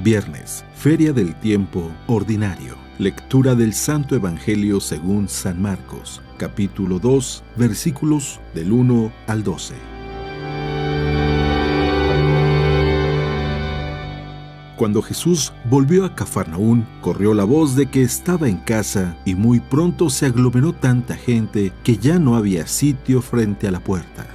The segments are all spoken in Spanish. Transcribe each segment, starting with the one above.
Viernes, Feria del Tiempo Ordinario. Lectura del Santo Evangelio según San Marcos, capítulo 2, versículos del 1 al 12. Cuando Jesús volvió a Cafarnaún, corrió la voz de que estaba en casa y muy pronto se aglomeró tanta gente que ya no había sitio frente a la puerta.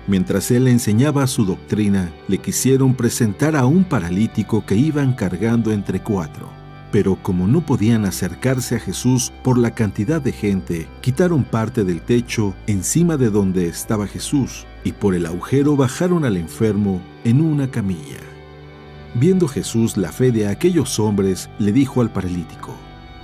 Mientras él enseñaba su doctrina, le quisieron presentar a un paralítico que iban cargando entre 4. Pero como no podían acercarse a Jesús por la cantidad de gente, quitaron parte del techo encima de donde estaba Jesús y por el agujero bajaron al enfermo en una camilla. Viendo Jesús la fe de aquellos hombres, le dijo al paralítico: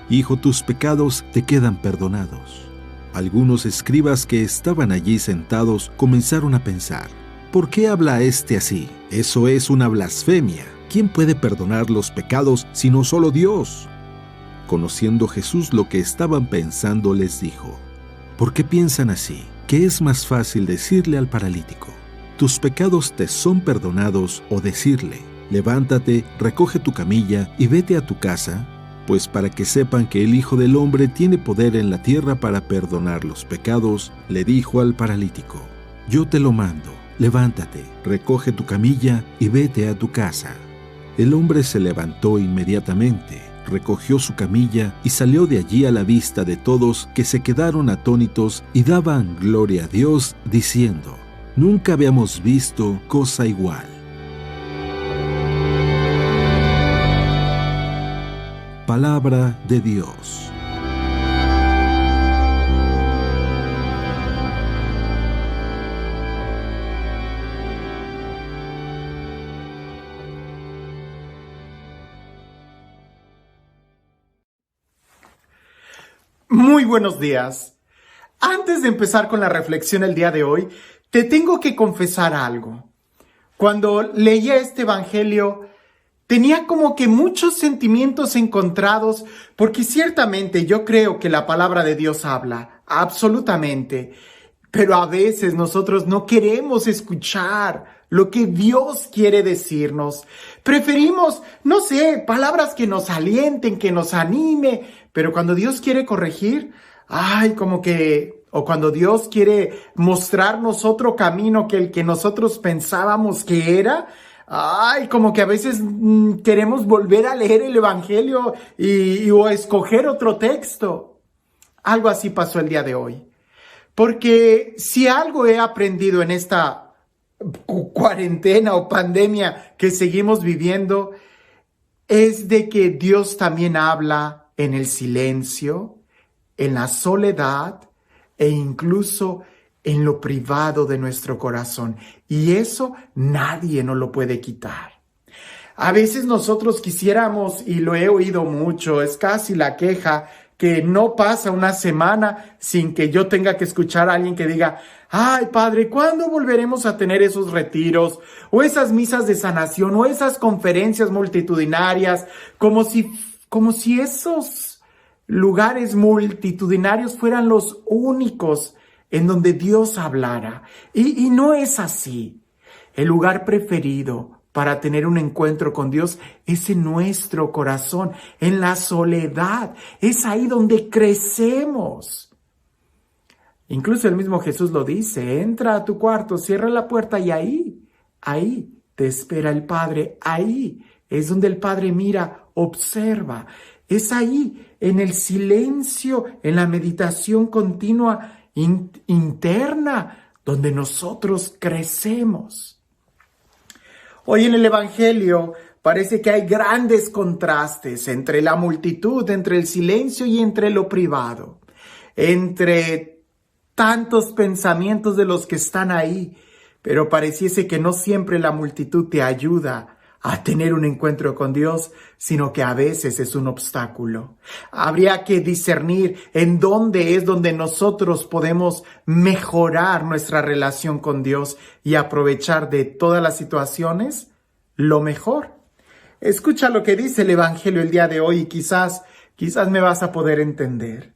«Hijo, tus pecados te quedan perdonados». Algunos escribas que estaban allí sentados comenzaron a pensar: ¿por qué habla este así? Eso es una blasfemia. ¿Quién puede perdonar los pecados sino solo Dios? Conociendo Jesús lo que estaban pensando, les dijo: ¿por qué piensan así? ¿Qué es más fácil decirle al paralítico: tus pecados te son perdonados, o decirle: levántate, recoge tu camilla y vete a tu casa? Pues para que sepan que el Hijo del Hombre tiene poder en la tierra para perdonar los pecados, le dijo al paralítico: yo te lo mando, levántate, recoge tu camilla y vete a tu casa. El hombre se levantó inmediatamente, recogió su camilla y salió de allí a la vista de todos, que se quedaron atónitos y daban gloria a Dios, diciendo: nunca habíamos visto cosa igual. Palabra de Dios. Muy buenos días. Antes de empezar con la reflexión el día de hoy, te tengo que confesar algo. Cuando leía este evangelio, tenía como que muchos sentimientos encontrados, porque ciertamente yo creo que la palabra de Dios habla, absolutamente, pero a veces nosotros no queremos escuchar lo que Dios quiere decirnos. Preferimos, no sé, palabras que nos alienten, que nos anime, pero cuando Dios quiere corregir, o cuando Dios quiere mostrarnos otro camino que el que nosotros pensábamos que era, como que a veces queremos volver a leer el evangelio o escoger otro texto. Algo así pasó el día de hoy. Porque si algo he aprendido en esta cuarentena o pandemia que seguimos viviendo, es de que Dios también habla en el silencio, en la soledad e incluso en lo privado de nuestro corazón. Y eso nadie nos lo puede quitar. A veces nosotros quisiéramos, y lo he oído mucho, es casi la queja, que no pasa una semana sin que yo tenga que escuchar a alguien que diga: ay, Padre, ¿cuándo volveremos a tener esos retiros? O esas misas de sanación, o esas conferencias multitudinarias, como si esos lugares multitudinarios fueran los únicos en donde Dios hablara. Y no es así. El lugar preferido para tener un encuentro con Dios es en nuestro corazón, en la soledad. Es ahí donde crecemos. Incluso el mismo Jesús lo dice: entra a tu cuarto, cierra la puerta y ahí te espera el Padre. Ahí es donde el Padre mira, observa. Es ahí, en el silencio, en la meditación continua interna, donde nosotros crecemos. Hoy en el evangelio parece que hay grandes contrastes entre la multitud, entre el silencio y entre lo privado, entre tantos pensamientos de los que están ahí, pero pareciese que no siempre la multitud te ayuda a tener un encuentro con Dios, sino que a veces es un obstáculo. Habría que discernir en dónde es donde nosotros podemos mejorar nuestra relación con Dios y aprovechar de todas las situaciones lo mejor. Escucha lo que dice el evangelio el día de hoy y quizás me vas a poder entender.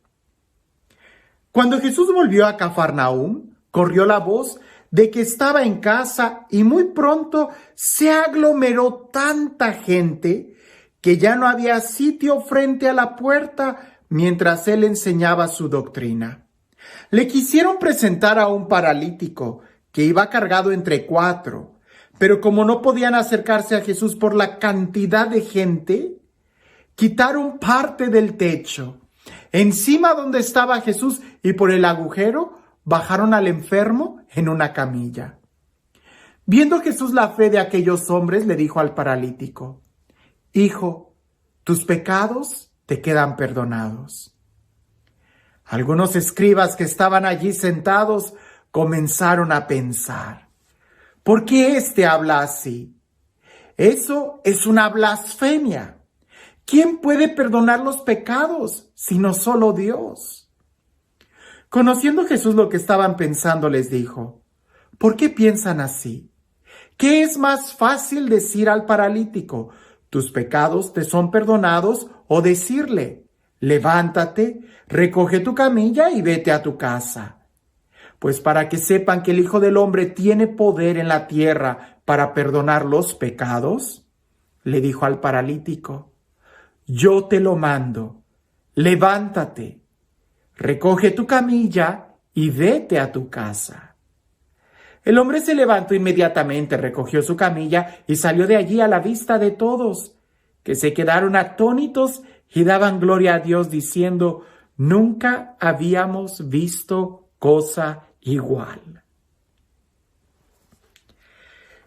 Cuando Jesús volvió a Cafarnaún, corrió la voz de que estaba en casa y muy pronto se aglomeró tanta gente que ya no había sitio frente a la puerta mientras él enseñaba su doctrina. Le quisieron presentar a un paralítico que iba cargado entre 4, pero como no podían acercarse a Jesús por la cantidad de gente, quitaron parte del techo, encima donde estaba Jesús, y por el agujero bajaron al enfermo en una camilla. Viendo Jesús la fe de aquellos hombres, le dijo al paralítico: Hijo, tus pecados te quedan perdonados. Algunos escribas que estaban allí sentados comenzaron a pensar: ¿por qué éste habla así? Eso es una blasfemia. ¿Quién puede perdonar los pecados sino solo Dios? Conociendo Jesús lo que estaban pensando, les dijo: ¿por qué piensan así? ¿Qué es más fácil decir al paralítico: tus pecados te son perdonados, o decirle: levántate, recoge tu camilla y vete a tu casa? Pues para que sepan que el Hijo del Hombre tiene poder en la tierra para perdonar los pecados, le dijo al paralítico: yo te lo mando, levántate, recoge tu camilla y vete a tu casa. El hombre se levantó inmediatamente, recogió su camilla y salió de allí a la vista de todos, que se quedaron atónitos y daban gloria a Dios diciendo: nunca habíamos visto cosa igual.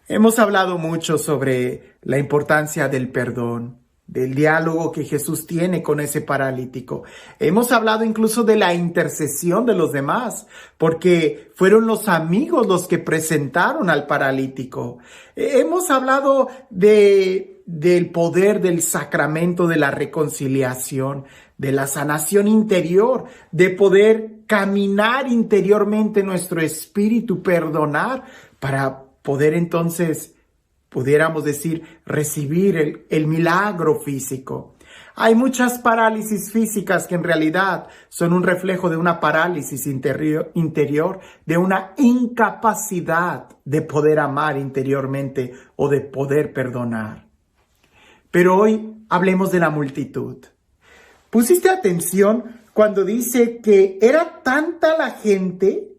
Hemos hablado mucho sobre la importancia del perdón, del diálogo que Jesús tiene con ese paralítico. Hemos hablado incluso de la intercesión de los demás, porque fueron los amigos los que presentaron al paralítico. Hemos hablado del poder del sacramento de la reconciliación, de la sanación interior, de poder caminar interiormente nuestro espíritu, perdonar, para poder entonces, pudiéramos decir, recibir el milagro físico. Hay muchas parálisis físicas que en realidad son un reflejo de una parálisis interior, de una incapacidad de poder amar interiormente o de poder perdonar. Pero hoy hablemos de la multitud. ¿Pusiste atención cuando dice que era tanta la gente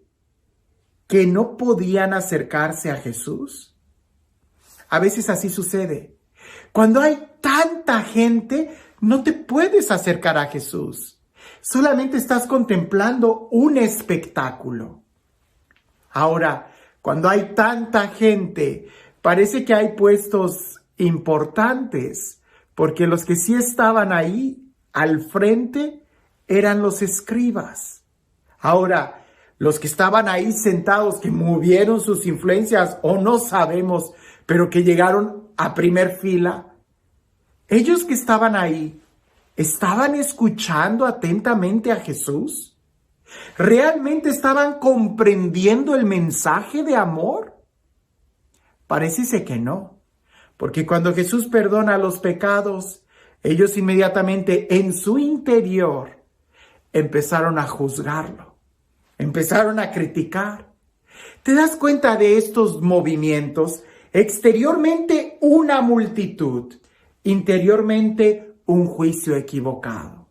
que no podían acercarse a Jesús? A veces así sucede. Cuando hay tanta gente, no te puedes acercar a Jesús. Solamente estás contemplando un espectáculo. Ahora, cuando hay tanta gente, parece que hay puestos importantes, porque los que sí estaban ahí al frente eran los escribas. Ahora, los que estaban ahí sentados, que movieron sus influencias, o no sabemos, pero que llegaron a primer fila, ellos que estaban ahí, ¿estaban escuchando atentamente a Jesús? ¿Realmente estaban comprendiendo el mensaje de amor? Parece que no, porque cuando Jesús perdona los pecados, ellos inmediatamente en su interior empezaron a juzgarlo, empezaron a criticar. ¿Te das cuenta de estos movimientos? Exteriormente una multitud, interiormente un juicio equivocado.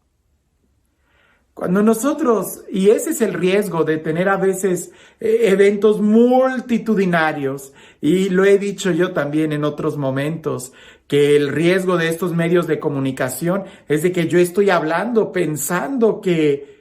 Cuando nosotros, y ese es el riesgo de tener a veces eventos multitudinarios, y lo he dicho yo también en otros momentos, que el riesgo de estos medios de comunicación es de que yo estoy hablando pensando que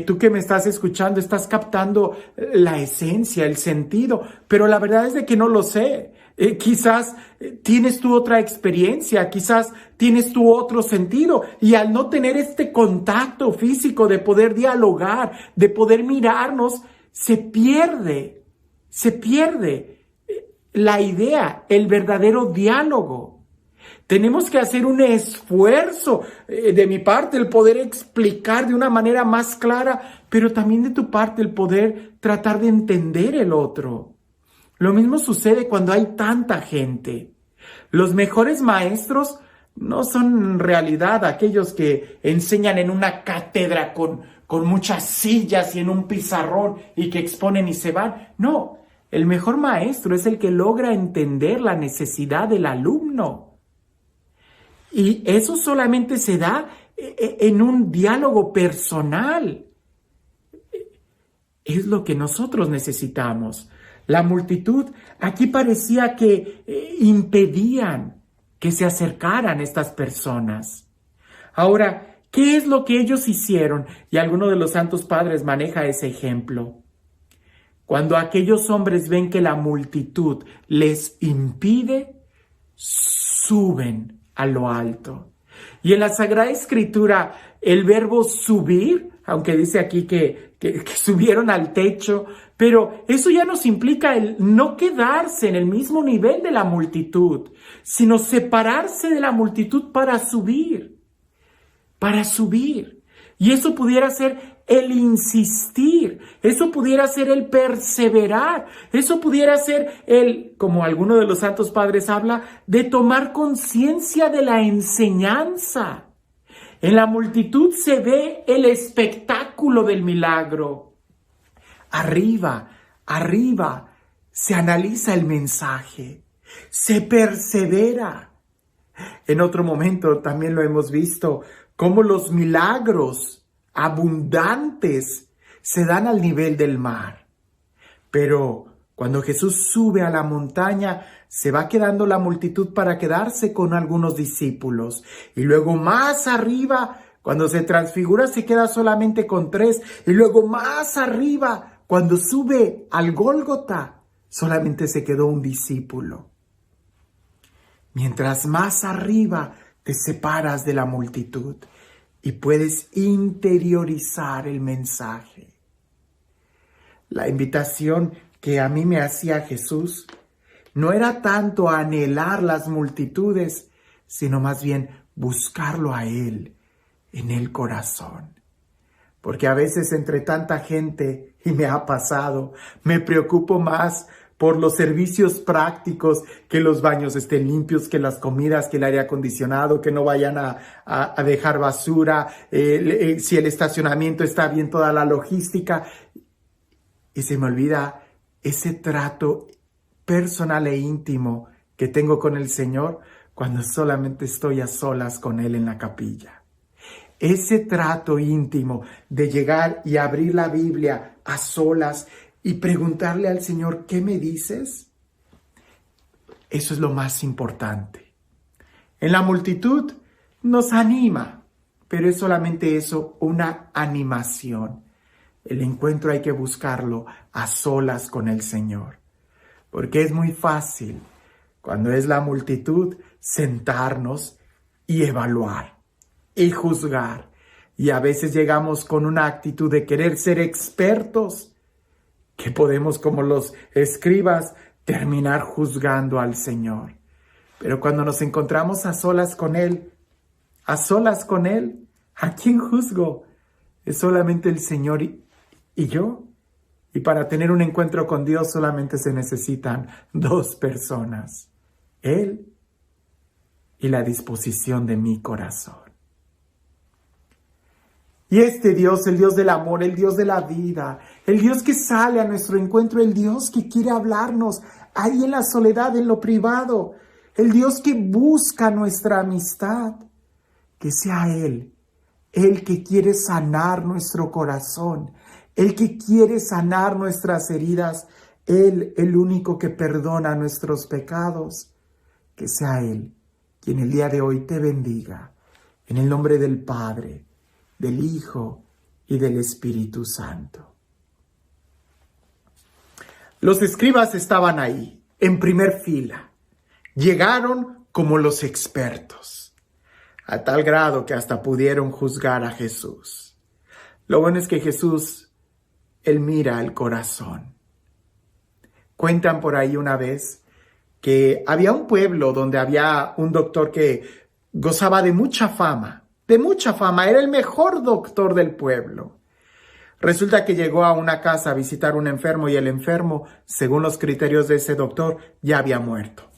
tú que me estás escuchando estás captando la esencia, el sentido, pero la verdad es de que no lo sé. Quizás tienes tú otra experiencia, quizás tienes tú otro sentido, y al no tener este contacto físico de poder dialogar, de poder mirarnos, se pierde la idea, el verdadero diálogo. Tenemos que hacer un esfuerzo de mi parte, el poder explicar de una manera más clara, pero también de tu parte el poder tratar de entender el otro. Lo mismo sucede cuando hay tanta gente. Los mejores maestros no son en realidad aquellos que enseñan en una cátedra con muchas sillas y en un pizarrón y que exponen y se van. No, el mejor maestro es el que logra entender la necesidad del alumno. Y eso solamente se da en un diálogo personal. Es lo que nosotros necesitamos. La multitud aquí parecía que impedían que se acercaran estas personas. Ahora, ¿qué es lo que ellos hicieron? Y alguno de los santos padres maneja ese ejemplo. Cuando aquellos hombres ven que la multitud les impide, suben a lo alto. Y en la Sagrada Escritura, el verbo subir, aunque dice aquí que subieron al techo, pero eso ya nos implica el no quedarse en el mismo nivel de la multitud, sino separarse de la multitud para subir. Y eso pudiera ser el insistir, eso pudiera ser el perseverar, eso pudiera ser el, como alguno de los santos padres habla, de tomar conciencia de la enseñanza. En la multitud se ve el espectáculo del milagro. Arriba se analiza el mensaje, se persevera. En otro momento también lo hemos visto, cómo los milagros abundantes se dan al nivel del mar. Pero cuando Jesús sube a la montaña, se va quedando la multitud para quedarse con algunos discípulos. Y luego más arriba, cuando se transfigura, se queda solamente con 3. Y luego más arriba, cuando sube al Gólgota, solamente se quedó un discípulo. Mientras más arriba te separas de la multitud y puedes interiorizar el mensaje. La invitación que a mí me hacía Jesús no era tanto anhelar las multitudes, sino más bien buscarlo a Él en el corazón. Porque a veces entre tanta gente, y me ha pasado, me preocupo más por los servicios prácticos, que los baños estén limpios, que las comidas, que el aire acondicionado, que no vayan a dejar basura, si el estacionamiento está bien, toda la logística. Y se me olvida ese trato personal e íntimo que tengo con el Señor cuando solamente estoy a solas con Él en la capilla. Ese trato íntimo de llegar y abrir la Biblia a solas y preguntarle al Señor, ¿qué me dices? Eso es lo más importante. En la multitud nos anima, pero es solamente eso, una animación. El encuentro hay que buscarlo a solas con el Señor, porque es muy fácil, cuando es la multitud, sentarnos y evaluar y juzgar. Y a veces llegamos con una actitud de querer ser expertos, que podemos, como los escribas, terminar juzgando al Señor. Pero cuando nos encontramos a solas con Él, ¿a quién juzgo? Es solamente el Señor y yo. Y para tener un encuentro con Dios solamente se necesitan 2 personas, Él y la disposición de mi corazón. Y este Dios, el Dios del amor, el Dios de la vida, el Dios que sale a nuestro encuentro, el Dios que quiere hablarnos ahí en la soledad, en lo privado, el Dios que busca nuestra amistad, que sea Él, el que quiere sanar nuestro corazón, el que quiere sanar nuestras heridas, Él, el único que perdona nuestros pecados, que sea Él quien el día de hoy te bendiga, en el nombre del Padre, del Hijo y del Espíritu Santo. Los escribas estaban ahí, en primer fila. Llegaron como los expertos, a tal grado que hasta pudieron juzgar a Jesús. Lo bueno es que Jesús, Él mira el corazón. Cuentan por ahí una vez que había un pueblo donde había un doctor que gozaba de mucha fama, era el mejor doctor del pueblo. Resulta que llegó a una casa a visitar a un enfermo y el enfermo, según los criterios de ese doctor, ya había muerto.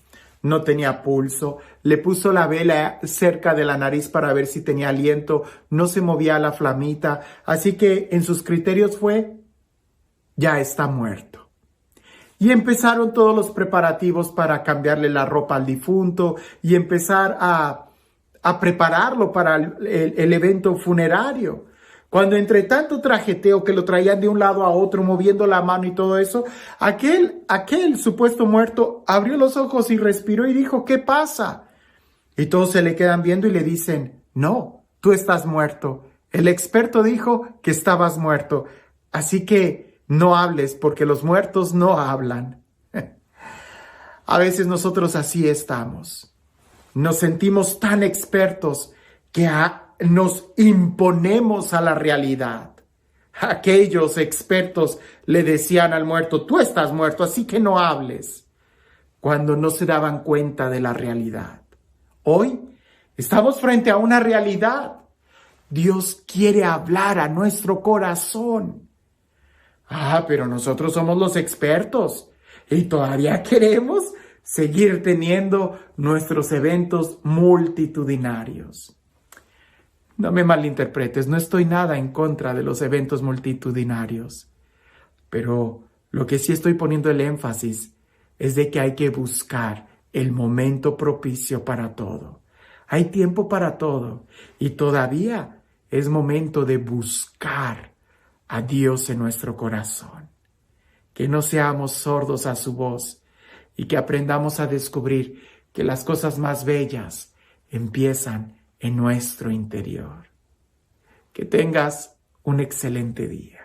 No tenía pulso, le puso la vela cerca de la nariz para ver si tenía aliento, no se movía la flamita, así que en sus criterios fue, ya está muerto. Y empezaron todos los preparativos para cambiarle la ropa al difunto y empezar a a prepararlo para el evento funerario. Cuando entre tanto trajeteo que lo traían de un lado a otro, moviendo la mano y todo eso, aquel supuesto muerto abrió los ojos y respiró y dijo, ¿qué pasa? Y todos se le quedan viendo y le dicen, no, tú estás muerto. El experto dijo que estabas muerto. Así que no hables porque los muertos no hablan. A veces nosotros así estamos. Nos sentimos tan expertos que nos imponemos a la realidad. Aquellos expertos le decían al muerto, tú estás muerto, así que no hables, cuando no se daban cuenta de la realidad. Hoy estamos frente a una realidad. Dios quiere hablar a nuestro corazón. Pero nosotros somos los expertos y todavía queremos seguir teniendo nuestros eventos multitudinarios. No me malinterpretes, no estoy nada en contra de los eventos multitudinarios, pero lo que sí estoy poniendo el énfasis es de que hay que buscar el momento propicio para todo. Hay tiempo para todo y todavía es momento de buscar a Dios en nuestro corazón. Que no seamos sordos a su voz y que aprendamos a descubrir que las cosas más bellas empiezan en nuestro interior. Que tengas un excelente día.